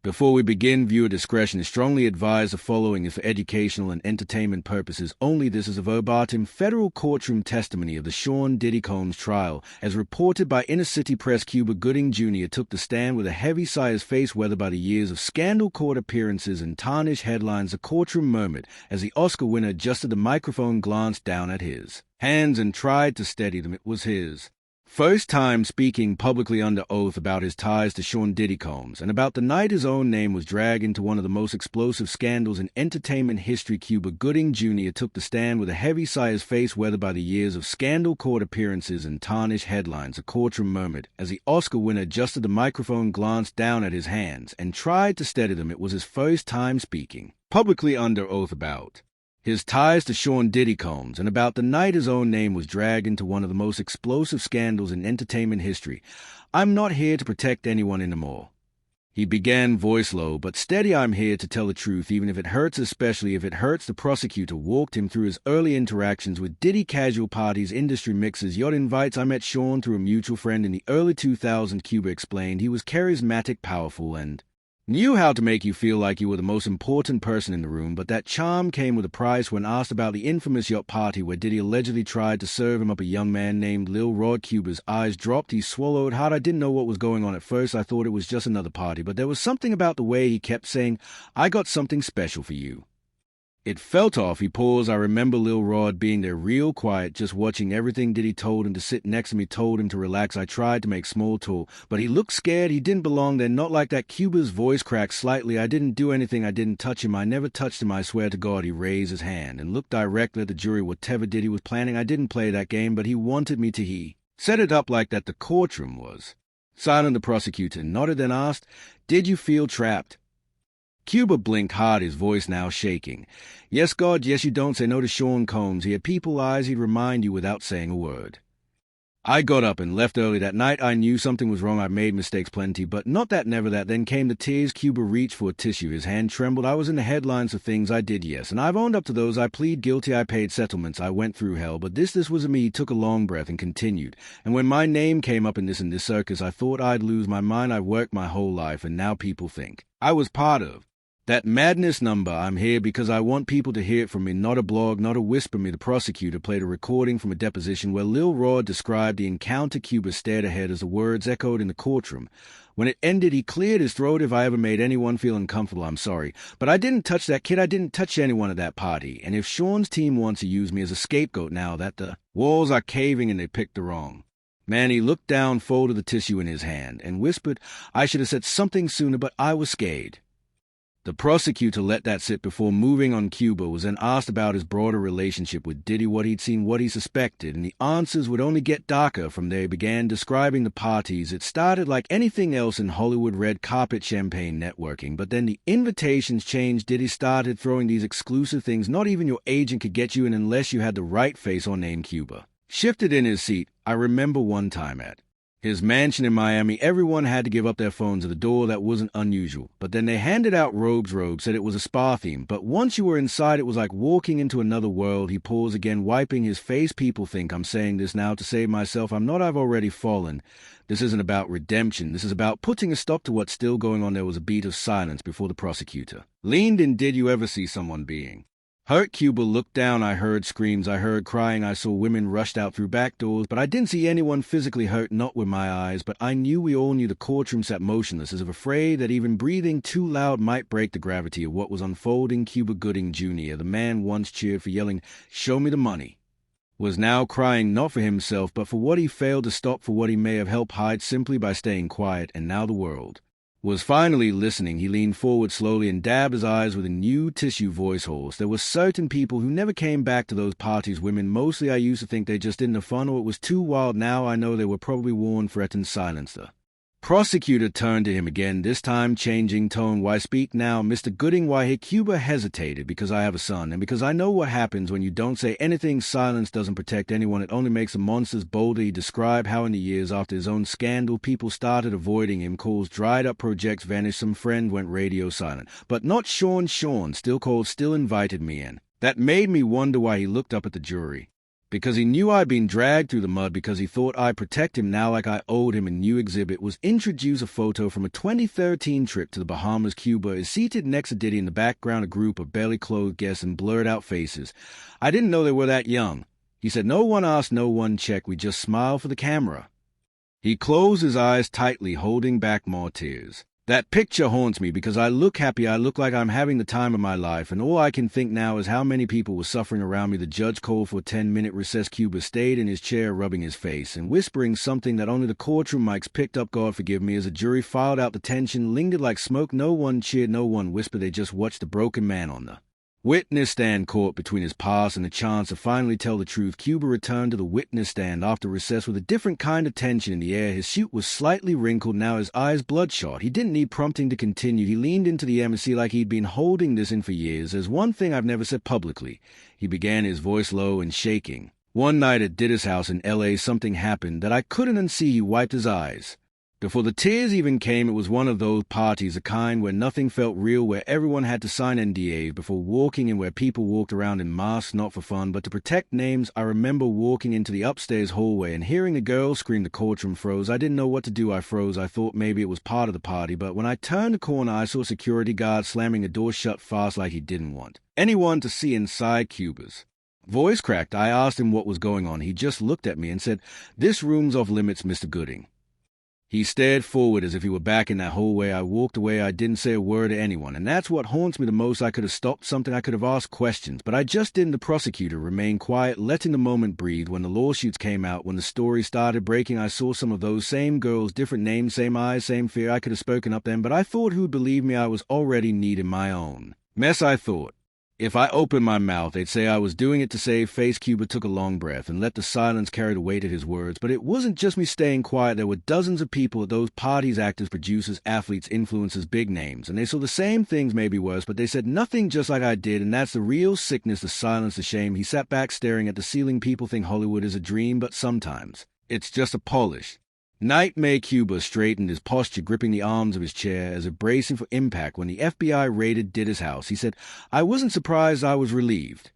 Before we begin, viewer discretion is strongly advised. The following is for educational and entertainment purposes only. This is a verbatim federal courtroom testimony of the Sean Diddy Combs trial. As reported by Inner City Press, Cuba Gooding Jr. took the stand with a heavy sigh, his face weathered by the years of scandal court appearances and tarnished headlines. The courtroom murmured as the Oscar winner adjusted the microphone, glanced down at his hands and tried to steady them. It was his first time speaking publicly under oath about his ties to Sean Diddy Combs and about the night his own name was dragged into one of the most explosive scandals in entertainment history. Cuba Gooding Jr. took the stand with a heavy sigh, his face weathered by the years of scandal court appearances and tarnished headlines. The courtroom murmured as the Oscar winner adjusted the microphone, glanced down at his hands and tried to steady them. It was his first time speaking publicly under oath about his ties to Sean Diddy Combs and about the night his own name was dragged into one of the most explosive scandals in entertainment history. "I'm not here to protect anyone anymore," he began, voice low but steady. "I'm here to tell the truth, even if it hurts, especially if it hurts." The prosecutor walked him through his early interactions with Diddy, casual parties, industry mixes, yacht invites. "I met Sean through a mutual friend in the early 2000s, Cuba explained. "He was charismatic, powerful, and knew how to make you feel like you were the most important person in the room, but that charm came with a price." When asked about the infamous yacht party where Diddy allegedly tried to serve him up a young man named Lil Rod, Cuba's eyes dropped. He swallowed hard. "I didn't know what was going on at first. I thought it was just another party, but there was something about the way he kept saying, 'I got something special for you.' It felt off." He paused. "I remember Lil Rod being there real quiet, just watching everything. Diddy told him to sit next to me, told him to relax. I tried to make small talk, but he looked scared. He didn't belong there, not like that." Cuba's voice cracked slightly. "I didn't do anything. I didn't touch him. I never touched him. I swear to God." He raised his hand and looked directly at the jury. "Whatever Diddy was planning, I didn't play that game, but he wanted me to. He set it up like that." The courtroom was silent. The prosecutor nodded, then asked, "Did you feel trapped?" Cuba blinked hard, his voice now shaking. "Yes, God, yes. You don't say no to Sean Combs. He had people's eyes. He'd remind you without saying a word. I got up and left early that night. I knew something was wrong. I made mistakes plenty, but not that, never that." Then came the tears. Cuba reached for a tissue. His hand trembled. "I was in the headlines for things I did, yes, and I've owned up to those. I plead guilty. I paid settlements. I went through hell, but this was me." He took a long breath and continued. "And when my name came up in this circus, I thought I'd lose my mind. I've worked my whole life, and now people think I was part of that madness number. I'm here because I want people to hear it from me, not a blog, not a whisper me." The prosecutor played a recording from a deposition where Lil Rod described the encounter. Cuba stared ahead as the words echoed in the courtroom. When it ended, he cleared his throat. "If I ever made anyone feel uncomfortable, I'm sorry. But I didn't touch that kid. I didn't touch anyone at that party. And if Sean's team wants to use me as a scapegoat now that the walls are caving and they picked the wrong man," he looked down, folded the tissue in his hand, and whispered, "I should have said something sooner, but I was scared." The prosecutor let that sit before moving on. Cuba was then asked about his broader relationship with Diddy, what he'd seen, what he suspected, and the answers would only get darker from there. He began describing the parties. It started like anything else in Hollywood, red carpet, champagne, networking, but then the invitations changed. Diddy started throwing these exclusive things not even your agent could get you in unless you had the right face or name. Cuba shifted in his seat. "I remember one time at his mansion in Miami, everyone had to give up their phones at the door. That wasn't unusual. But then they handed out robes, said it was a spa theme. But once you were inside, it was like walking into another world." He paused again, wiping his face. "People think I'm saying this now to save myself. I'm not. I've already fallen. This isn't about redemption. This is about putting a stop to what's still going on." There was a beat of silence before the prosecutor leaned in. "Did you ever see someone being hurt?" Cuba looked down. "I heard screams. I heard crying. I saw women rushed out through back doors, but I didn't see anyone physically hurt, not with my eyes. But I knew, we all knew." The courtroom sat motionless, as if afraid that even breathing too loud might break the gravity of what was unfolding. Cuba Gooding Jr., the man once cheered for yelling, "Show me the money," was now crying not for himself, but for what he failed to stop, for what he may have helped hide simply by staying quiet. And now the world was finally listening. He leaned forward slowly and dabbed his eyes with a new tissue, voice hoarse. "There were certain people who never came back to those parties. Women mostly. I used to think they just didn't have fun or it was too wild. Now I know they were probably warned, threatened, silenced." The prosecutor turned to him again, this time changing tone. "Why speak now, Mr. Gooding? Why?" Here Cuba hesitated. "Because I have a son, and because I know what happens when you don't say anything. Silence doesn't protect anyone. It only makes the monsters bolder." He described how in the years after his own scandal, people started avoiding him. Calls dried up, projects vanished, some friend went radio silent. But not Sean. Sean still called, still invited me in. That made me wonder why." He looked up at the jury. Because he knew I'd been dragged through the mud, because he thought I'd protect him now like I owed him. A new exhibit was introduced. A photo from a 2013 trip to the Bahamas. Cuba is seated next to Diddy. In the background, a group of barely clothed guests and blurred-out faces. I didn't know they were that young. He said, no one asked, no one checked. We just smiled for the camera. He closed his eyes tightly, holding back more tears. That picture haunts me because I look happy. I look like I'm having the time of my life, and all I can think now is how many people were suffering around me. The judge called for a 10-minute recess. Cuba stayed in his chair, rubbing his face and whispering something that only the courtroom mics picked up. God forgive me. As the jury filed out, the tension lingered like smoke. No one cheered, no one whispered. They just watched the broken man on the witness stand, caught between his past and the chance to finally tell the truth. Cuba returned to the witness stand after recess with a different kind of tension in the air. His suit was slightly wrinkled, now his eyes bloodshot. He didn't need prompting to continue. He leaned into the embassy like he'd been holding this in for years. There's one thing I've never said publicly, he began, his voice low and shaking. One night at Diddy's house in L.A., something happened that I couldn't unsee. He wiped his eyes. Before the tears even came, it was one of those parties, a kind where nothing felt real, where everyone had to sign NDAs before walking in, where people walked around in masks, not for fun, but to protect names. I remember walking into the upstairs hallway and hearing the girl scream. The courtroom froze. I didn't know what to do. I froze. I thought maybe it was part of the party, but when I turned the corner, I saw a security guard slamming the door shut fast like he didn't want anyone to see inside. Cuba's voice cracked. I asked him what was going on. He just looked at me and said, "This room's off limits, Mr. Gooding." He stared forward as if he were back in that hallway. I walked away. I didn't say a word to anyone, and that's what haunts me the most. I could have stopped something. I could have asked questions, but I just didn't. The prosecutor remained quiet, letting the moment breathe. When the lawsuits came out, when the story started breaking, I saw some of those same girls, different names, same eyes, same fear. I could have spoken up then, but I thought who'd believe me? I was already needing my own mess. I thought if I opened my mouth, they'd say I was doing it to save face. Cuba took a long breath and let the silence carry the weight of his words. But it wasn't just me staying quiet. There were dozens of people at those parties, actors, producers, athletes, influencers, big names. And they saw the same things, maybe worse, but they said nothing just like I did. And that's the real sickness, the silence, the shame. He sat back staring at the ceiling. People think Hollywood is a dream, but sometimes it's just a polish nightmare. Cuba straightened his posture, gripping the arms of his chair as if bracing for impact. When the FBI raided Diddy's house, he said, I wasn't surprised, I was relieved.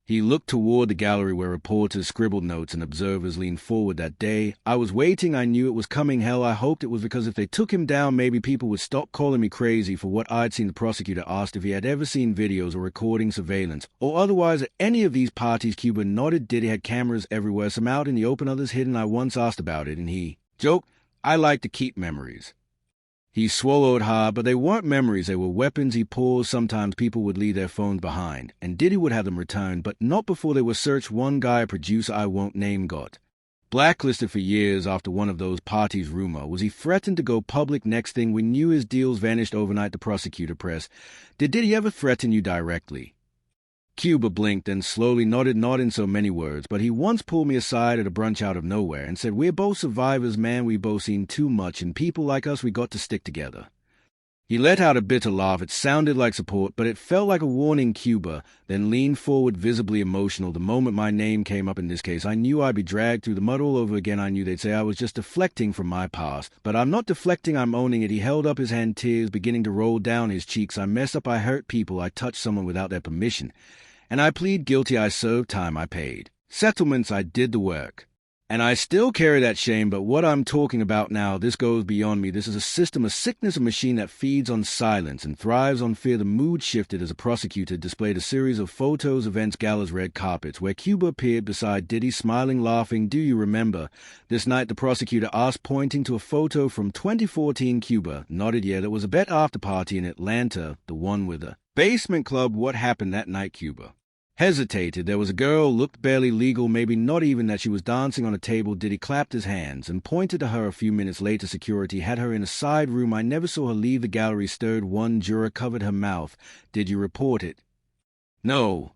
He looked toward the gallery where reporters scribbled notes and observers leaned forward. That day, I was waiting. I knew it was coming. Hell, I hoped it was, because if they took him down, maybe people would stop calling me crazy for what I'd seen. The prosecutor asked if he had ever seen videos or recording surveillance or otherwise at any of these parties. Cuba nodded. Diddy had cameras everywhere, some out in the open, others hidden. I once asked about it, and he joked, I like to keep memories. He swallowed hard, but they weren't memories, they were weapons. He paused. Sometimes people would leave their phones behind, and Diddy would have them returned, but not before they were searched. One guy, a producer I won't name, got blacklisted for years after one of those parties. Rumor was he threatened to go public. Next thing we knew, his deals vanished overnight. The prosecutor pressed, did Diddy ever threaten you directly? Cuba blinked and slowly nodded, not in so many words, but he once pulled me aside at a brunch out of nowhere and said, we're both survivors, man. We both seen too much, and people like us, we got to stick together. He let out a bitter laugh. It sounded like support, but it felt like a warning. Cuba then leaned forward, visibly emotional. The moment my name came up in this case, I knew I'd be dragged through the mud all over again. I knew they'd say I was just deflecting from my past, but I'm not deflecting, I'm owning it. He held up his hand, tears beginning to roll down his cheeks. I messed up, I hurt people, I touched someone without their permission. And I plead guilty. I served time. I paid settlements. I did the work. And I still carry that shame. But what I'm talking about now, this goes beyond me. This is a system, a sickness, a machine that feeds on silence and thrives on fear. The mood shifted as a prosecutor displayed a series of photos, events, galas, red carpets, where Cuba appeared beside Diddy, smiling, laughing. Do you remember this night? The prosecutor asked, pointing to a photo from 2014. Cuba nodded. Yeah, there was a bet after party in Atlanta, the one with a basement club. What happened that night? Cuba hesitated. There was a girl, looked barely legal, maybe not even that, she was dancing on a table. Diddy clapped his hands and pointed to her. A few minutes later, security had her in a side room. I never saw her leave the gallery. Stirred. One juror covered her mouth. Did you report it? No,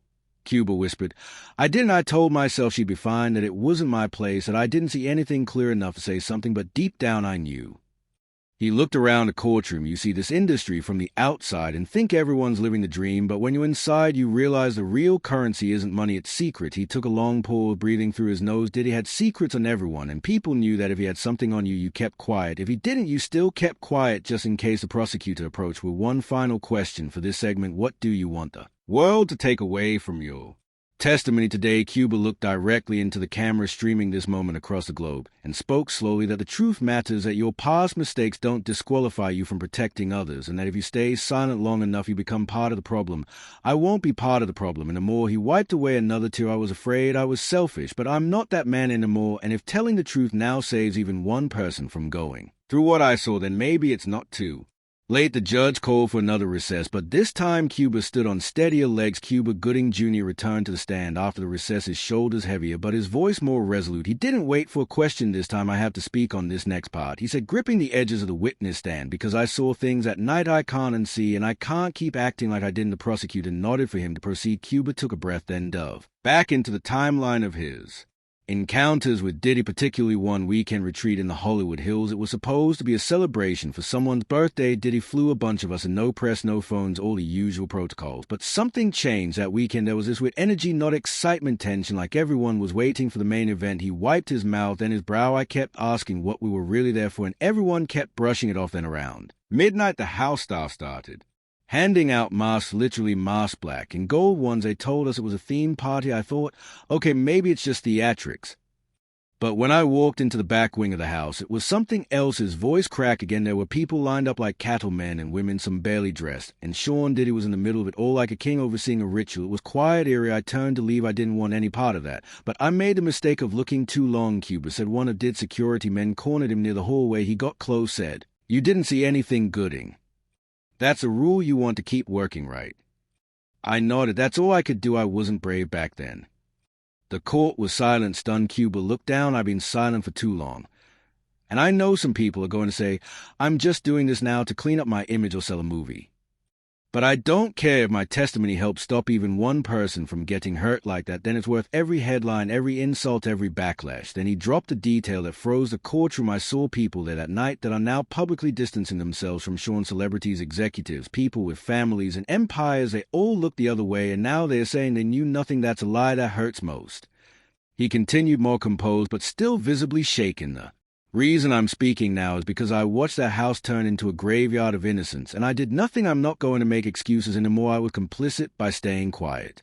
Cuba whispered. I didn't. I told myself she'd be fine, that it wasn't my place, that I didn't see anything clear enough to say something, but deep down I knew. He looked around the courtroom. You see this industry from the outside and think everyone's living the dream, but when you're inside, you realize the real currency isn't money, it's secret. He took a long pull, breathing through his nose. Diddy had secrets on everyone, and people knew that if he had something on you, you kept quiet. If he didn't, you still kept quiet, just in case the prosecutor approached with one final question for this segment. What do you want the world to take away from you testimony today, Cuba looked directly into the camera streaming this moment across the globe and spoke slowly that the truth matters, that your past mistakes don't disqualify you from protecting others, and that if you stay silent long enough, you become part of the problem. I won't be part of the problem anymore. He wiped away another tear. I was afraid I was selfish, but I'm not that man anymore, and if telling the truth now saves even one person from going through what I saw, then maybe it's not two late. The judge called for another recess, but this time Cuba stood on steadier legs. Cuba Gooding Jr. returned to the stand after the recess, his shoulders heavier, but his voice more resolute. He didn't wait for a question this time. I have to speak on this next part, he said, gripping the edges of the witness stand, because I saw things at night I can't unsee, and I can't keep acting like I didn't. The prosecutor nodded for him to proceed. Cuba took a breath, then dove back into the timeline of his encounters with Diddy, particularly one weekend retreat in the Hollywood Hills. It was supposed to be a celebration for someone's birthday. Diddy flew a bunch of us, and no press, no phones, all the usual protocols. But something changed that weekend. There was this weird energy, not excitement, tension, like everyone was waiting for the main event. He wiped his mouth, then his brow. I kept asking what we were really there for, and everyone kept brushing it off. Then around midnight, the house staff started handing out masks, literally mask black and gold ones. They told us it was a theme party. I thought, okay, maybe it's just theatrics. But when I walked into the back wing of the house, it was something else. His voice cracked again. There were people lined up like cattle, men and women, some barely dressed, and Sean Diddy was in the middle of it all like a king overseeing a ritual. It was quiet, eerie. I turned to leave. I didn't want any part of that. But I made the mistake of looking too long, Cuba said. One of Diddy's security men cornered him near the hallway. He got close, said, "You didn't see anything, Gooding? That's a rule you want to keep working, right?" I nodded. That's all I could do. I wasn't brave back then. The court was silent, stunned. Cuba looked down. I've been silent for too long. And I know some people are going to say, I'm just doing this now to clean up my image or sell a movie. But I don't care if my testimony helps stop even one person from getting hurt like that. Then it's worth every headline, every insult, every backlash. Then he dropped a detail that froze the courtroom. I saw people there that night that are now publicly distancing themselves from Sean, celebrities, executives, people with families and empires. They all looked the other way, and now they're saying they knew nothing. That's a lie. That hurts most. He continued, more composed but still visibly shaken. The reason I'm speaking now is because I watched that house turn into a graveyard of innocence, and I did nothing. I'm not going to make excuses anymore. I was complicit by staying quiet.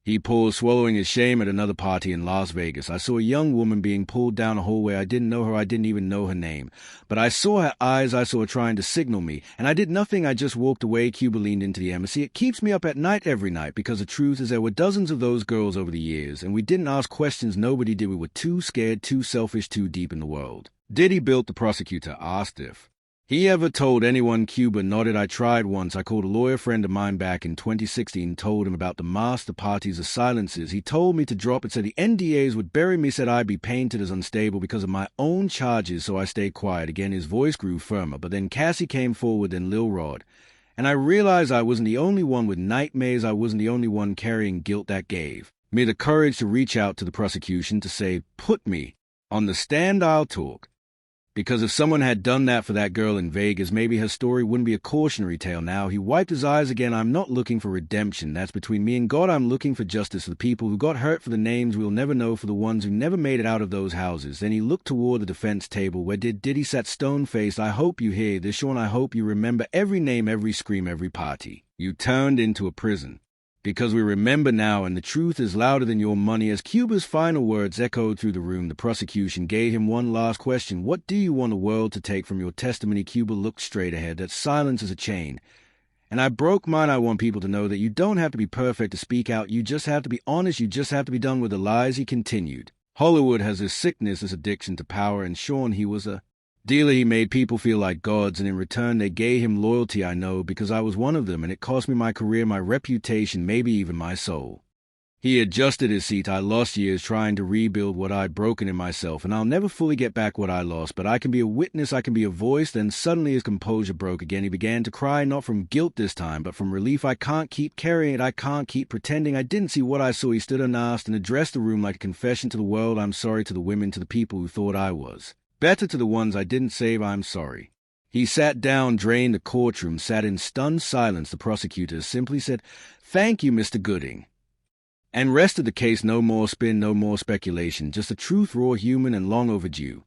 He paused, swallowing his shame. At another party in Las Vegas, I saw a young woman being pulled down a hallway. I didn't know her. I didn't even know her name. But I saw her eyes. I saw her trying to signal me, and I did nothing. I just walked away. Cuba leaned into the embassy. It keeps me up at night every night, because the truth is there were dozens of those girls over the years, and we didn't ask questions. Nobody did. We were too scared, too selfish, too deep in the world. Diddy built. The prosecutor asked if he ever told anyone. Cuba nodded. I tried once. I called a lawyer friend of mine back in 2016, told him about the master parties, the silences. He told me to drop it, said the NDAs would bury me, said I'd be painted as unstable because of my own charges, so I stayed quiet. Again, his voice grew firmer, but then Cassie came forward, then Lil Rod, and I realized I wasn't the only one with nightmares. I wasn't the only one carrying guilt. That gave me the courage to reach out to the prosecution to say, put me on the stand, I'll talk. Because if someone had done that for that girl in Vegas, maybe her story wouldn't be a cautionary tale now. He wiped his eyes again. I'm not looking for redemption. That's between me and God. I'm looking for justice for the people who got hurt, for the names we'll never know, for the ones who never made it out of those houses. Then he looked toward the defense table where Diddy sat stone-faced. I hope you hear this, Sean. I hope you remember every name, every scream, every party you turned into a prison. Because we remember now, and the truth is louder than your money. As Cuba's final words echoed through the room, the prosecution gave him one last question. What do you want the world to take from your testimony? Cuba looked straight ahead. That silence is a chain. And I broke mine. I want people to know that you don't have to be perfect to speak out. You just have to be honest. You just have to be done with the lies. He continued. Hollywood has this sickness, this addiction to power, and Sean, he was a dealer. He made people feel like gods, and in return they gave him loyalty. I know, because I was one of them, and it cost me my career, my reputation, maybe even my soul. He adjusted his seat. I lost years trying to rebuild what I'd broken in myself, and I'll never fully get back what I lost, but I can be a witness, I can be a voice. Then suddenly his composure broke again. He began to cry, not from guilt this time, but from relief. I can't keep carrying it. I can't keep pretending I didn't see what I saw. He stood unasked and addressed the room like a confession to the world. I'm sorry to the women, to the people who thought I was better, to the ones I didn't save. I'm sorry. He sat down, drained the courtroom, sat in stunned silence. The prosecutor simply said, "Thank you, Mr. Gooding," and rested the case. No more spin, no more speculation, just the truth, raw, human, and long overdue.